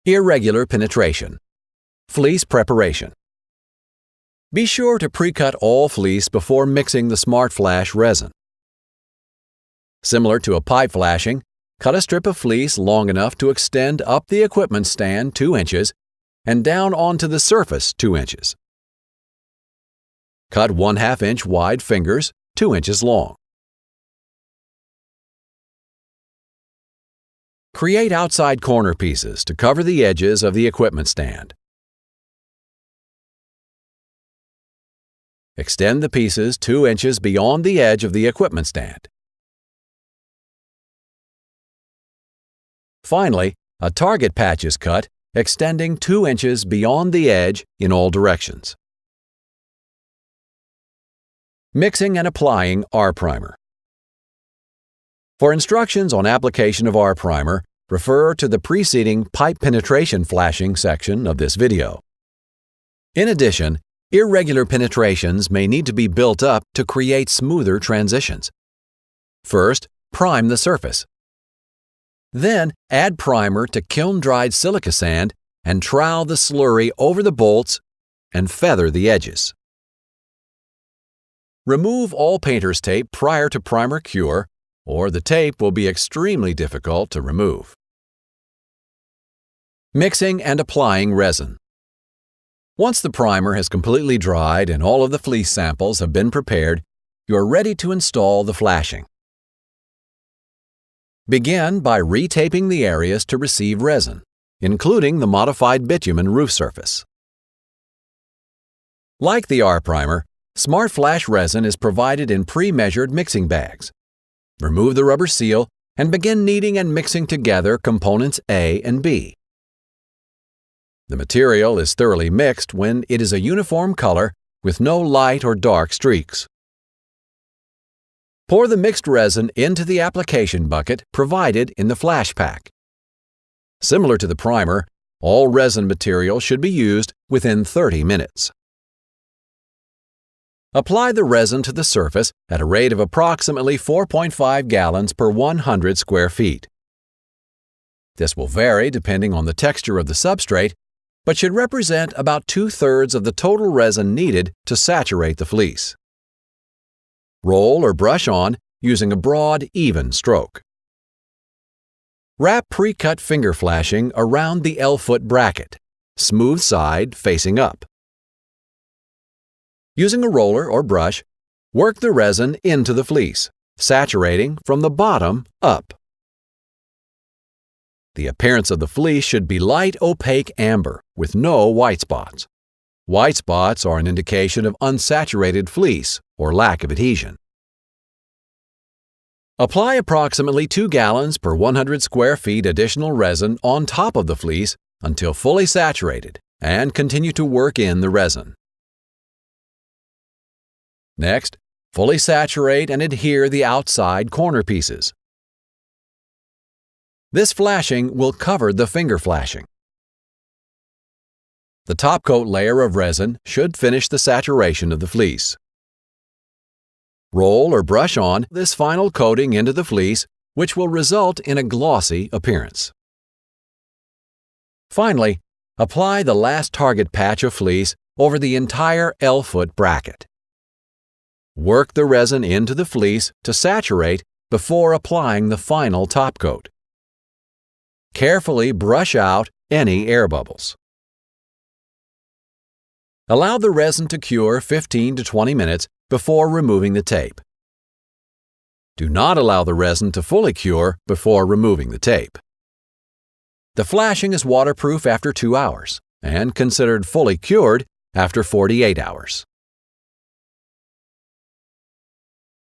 Irregular penetration. Fleece preparation. Be sure to pre-cut all fleece before mixing the SmartFlash resin. Similar to a pipe flashing, cut a strip of fleece long enough to extend up the equipment stand 2 inches and down onto the surface 2 inches. Cut 1/2 inch wide fingers 2 inches long. Create outside corner pieces to cover the edges of the equipment stand. Extend the pieces 2 inches beyond the edge of the equipment stand. Finally, a target patch is cut, extending 2 inches beyond the edge in all directions. Mixing and applying R-primer. For instructions on application of R-primer, refer to the preceding pipe penetration flashing section of this video. In addition, irregular penetrations may need to be built up to create smoother transitions. First, prime the surface. Then, add primer to kiln-dried silica sand and trowel the slurry over the bolts and feather the edges. Remove all painter's tape prior to primer cure, or the tape will be extremely difficult to remove. Mixing and applying resin. Once the primer has completely dried and all of the fleece samples have been prepared, you are ready to install the flashing. Begin by retaping the areas to receive resin, including the modified bitumen roof surface. Like the R-primer, SmartFlash resin is provided in pre-measured mixing bags. Remove the rubber seal and begin kneading and mixing together components A and B. The material is thoroughly mixed when it is a uniform color with no light or dark streaks. Pour the mixed resin into the application bucket provided in the flash pack. Similar to the primer, all resin material should be used within 30 minutes. Apply the resin to the surface at a rate of approximately 4.5 gallons per 100 square feet. This will vary depending on the texture of the substrate, but should represent about 2/3 of the total resin needed to saturate the fleece. Roll or brush on using a broad, even stroke. Wrap pre-cut finger flashing around the L-foot bracket, smooth side facing up. Using a roller or brush, work the resin into the fleece, saturating from the bottom up. The appearance of the fleece should be light opaque amber with no white spots. White spots are an indication of unsaturated fleece or lack of adhesion. Apply approximately 2 gallons per 100 square feet additional resin on top of the fleece until fully saturated and continue to work in the resin. Next, fully saturate and adhere the outside corner pieces. This flashing will cover the finger flashing. The top coat layer of resin should finish the saturation of the fleece. Roll or brush on this final coating into the fleece, which will result in a glossy appearance. Finally, apply the last target patch of fleece over the entire L-foot bracket. Work the resin into the fleece to saturate before applying the final top coat. Carefully brush out any air bubbles. Allow the resin to cure 15 to 20 minutes before removing the tape. Do not allow the resin to fully cure before removing the tape. The flashing is waterproof after 2 hours and considered fully cured after 48 hours.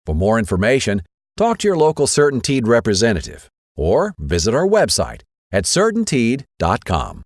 For more information, talk to your local CertainTeed representative or visit our website at SertainTeed.com.